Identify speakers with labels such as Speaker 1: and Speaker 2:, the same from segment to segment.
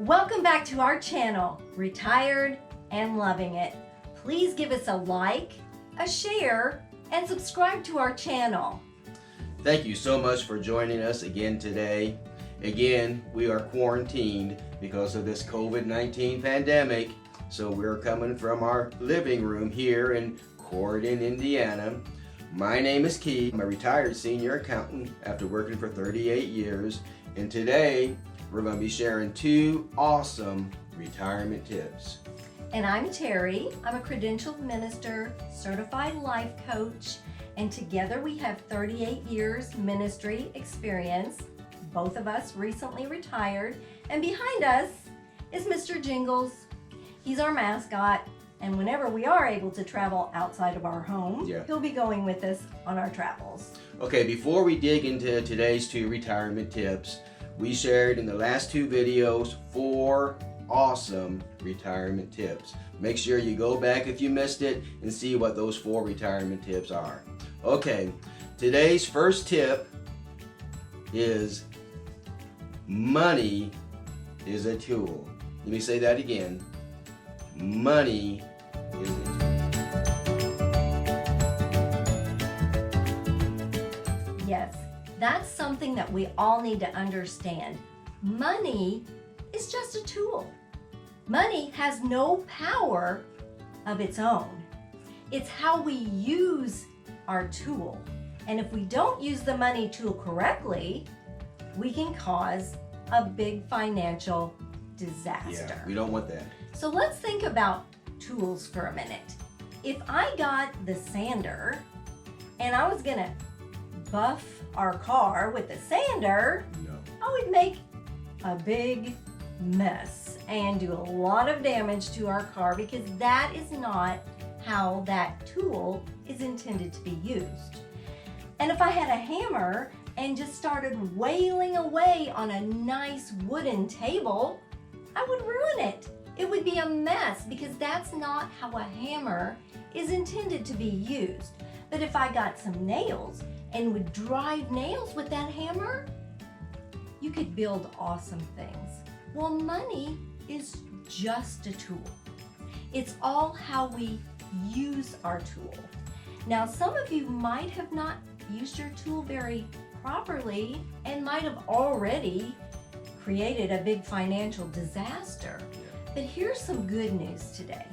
Speaker 1: Welcome back to our channel, Retired and Loving It. Please give us a like, a share, and subscribe to our channel.
Speaker 2: Thank you so much for joining us again today. Again, we are quarantined because of this COVID-19 pandemic. So we're coming from our living room here in Corydon, Indiana. My name is Keith. I'm a retired senior accountant after working for 38 years. And today, we're going to be sharing 2 awesome retirement tips.
Speaker 1: And I'm Terry. I'm a credentialed minister, certified life coach, and together we have 38 years ministry experience. Both of us recently retired, and behind us is Mr. Jingles. He's our mascot, and whenever we are able to travel outside of our home, he'll be going with us on our travels.
Speaker 2: Okay, before we dig into today's 2 retirement tips, we shared in the last 2 videos 4 awesome retirement tips. Make sure you go back if you missed it and see what those 4 retirement tips are. Okay, today's first tip is money is a tool. Let me say that again. Money is a tool.
Speaker 1: Yes, that's something that we all need to understand. Money is just a tool. Money has no power of its own. It's how we use our tool. And if we don't use the money tool correctly, we can cause a big financial disaster.
Speaker 2: Yeah, we don't want that.
Speaker 1: So let's think about tools for a minute. If I got the sander and I was gonna buff our car with the sander, I would make a big mess and do a lot of damage to our car because that is not how that tool is intended to be used. And if I had a hammer and just started wailing away on a nice wooden table, I would ruin it. It would be a mess because that's not how a hammer is intended to be used. But if I got some nails and would drive nails with that hammer, you could build awesome things. Well, money is just a tool. It's all how we use our tool. Now, some of you might have not used your tool very properly and might have already created a big financial disaster. But here's some good news today.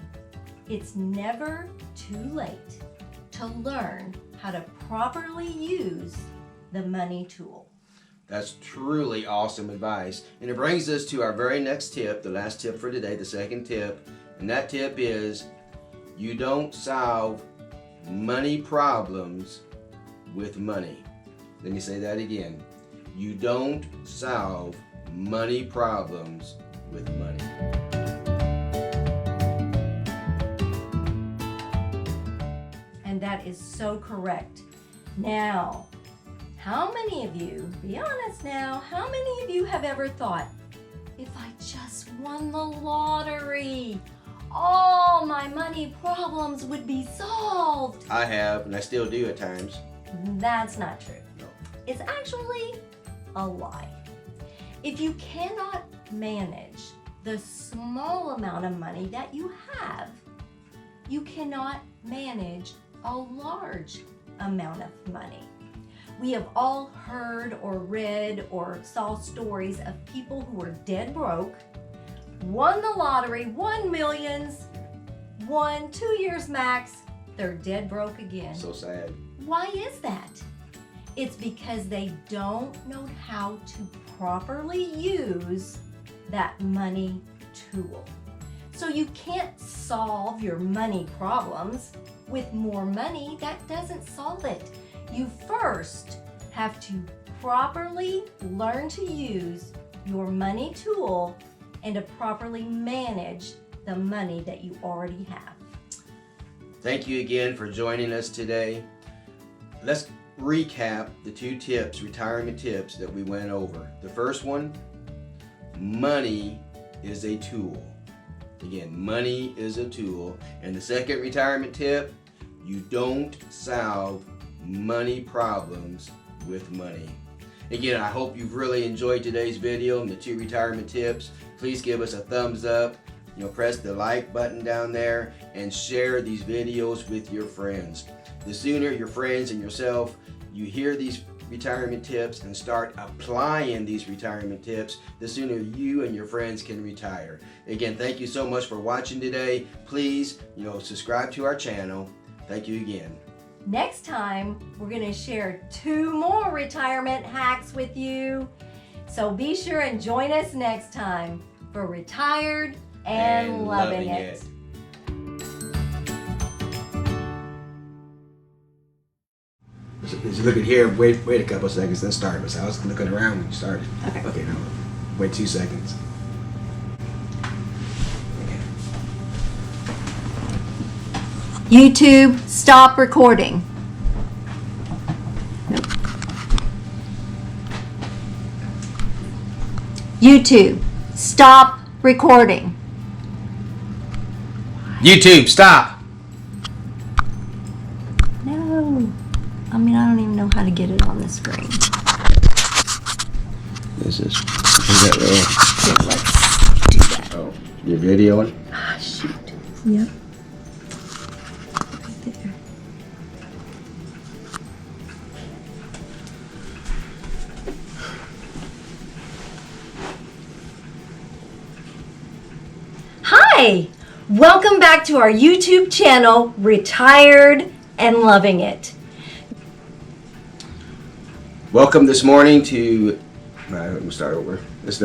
Speaker 1: It's never too late to learn how to properly use the money tool.
Speaker 2: That's truly awesome advice. And it brings us to our very next tip, the last tip for today, the second tip. And that tip is, you don't solve money problems with money. Let me say that again. You don't solve money problems with money.
Speaker 1: And that is so correct. Now, how many of you, be honest now, how many of you have ever thought, if I just won the lottery, all my money problems would be solved?
Speaker 2: I have, and I still do at times.
Speaker 1: That's not true.
Speaker 2: No.
Speaker 1: It's actually a lie. If you cannot manage the small amount of money that you have, you cannot manage a large amount of money. We have all heard or read or saw stories of people who were dead broke, won the lottery, won millions, won 2 years max, they're dead broke again.
Speaker 2: So sad.
Speaker 1: Why is that? It's because they don't know how to properly use that money tool. So you can't solve your money problems with more money. That doesn't solve it. You first have to properly learn to use your money tool and to properly manage the money that you already have.
Speaker 2: Thank you again for joining us today. Let's recap the 2 tips, retirement tips that we went over. The first one, money is a tool. Again, money is a tool. And the second retirement tip, you don't solve money problems with money. Again, I hope you've really enjoyed today's video and the 2 retirement tips. Please give us a thumbs up. Press the like button down there and share these videos with your friends. The sooner your friends and yourself you hear these retirement tips and start applying these retirement tips, the sooner you and your friends can retire. Again, thank you so much for watching today. Please, subscribe to our channel. Thank you again.
Speaker 1: Next time, we're going to share 2 more retirement hacks with you. So be sure and join us next time for Retired and Loving It.
Speaker 2: So look at here, wait a couple seconds, then start. So I was looking around when you started. Okay, now wait 2 seconds.
Speaker 1: YouTube, stop recording. Nope. YouTube, stop recording.
Speaker 2: YouTube, stop.
Speaker 1: No. I don't even know how to get it on the screen.
Speaker 2: Is that real?
Speaker 1: Yeah, let's do that.
Speaker 2: Oh, you're videoing?
Speaker 1: Ah, shoot. Yep. Right there. Hi! Welcome back to our YouTube channel, Retired and Loving It.
Speaker 2: Welcome this morning to. Let me start over. Let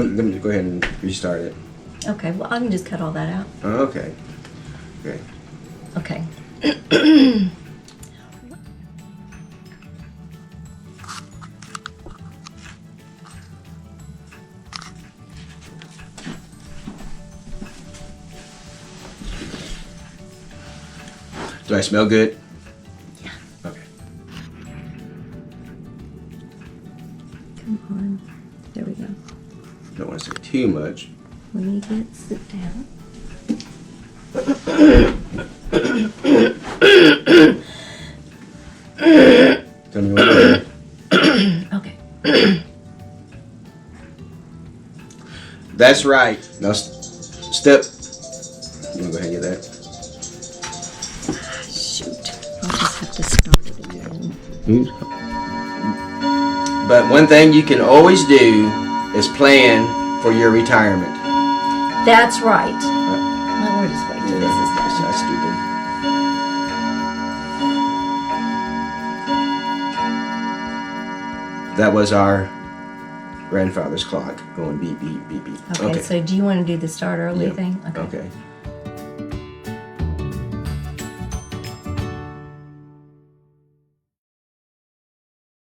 Speaker 2: me go ahead and restart it.
Speaker 1: Okay, well, I can just cut all that out.
Speaker 2: Okay.
Speaker 1: Okay.
Speaker 2: Do I smell good?
Speaker 1: Yeah.
Speaker 2: Okay.
Speaker 1: Come on. There we go.
Speaker 2: Don't want to say too much.
Speaker 1: Let me sit down.
Speaker 2: Tell me what.
Speaker 1: Okay.
Speaker 2: That's right. Now step. You want to go ahead and get that?
Speaker 1: Shoot. I'll just have to start it again.
Speaker 2: But one thing you can always do is plan for your retirement.
Speaker 1: That's right. Now we're just waiting till this is done.
Speaker 2: That's stupid. That was our grandfather's clock going beep, beep, beep, beep.
Speaker 1: Okay, so do you want to do the start early thing?
Speaker 2: Okay.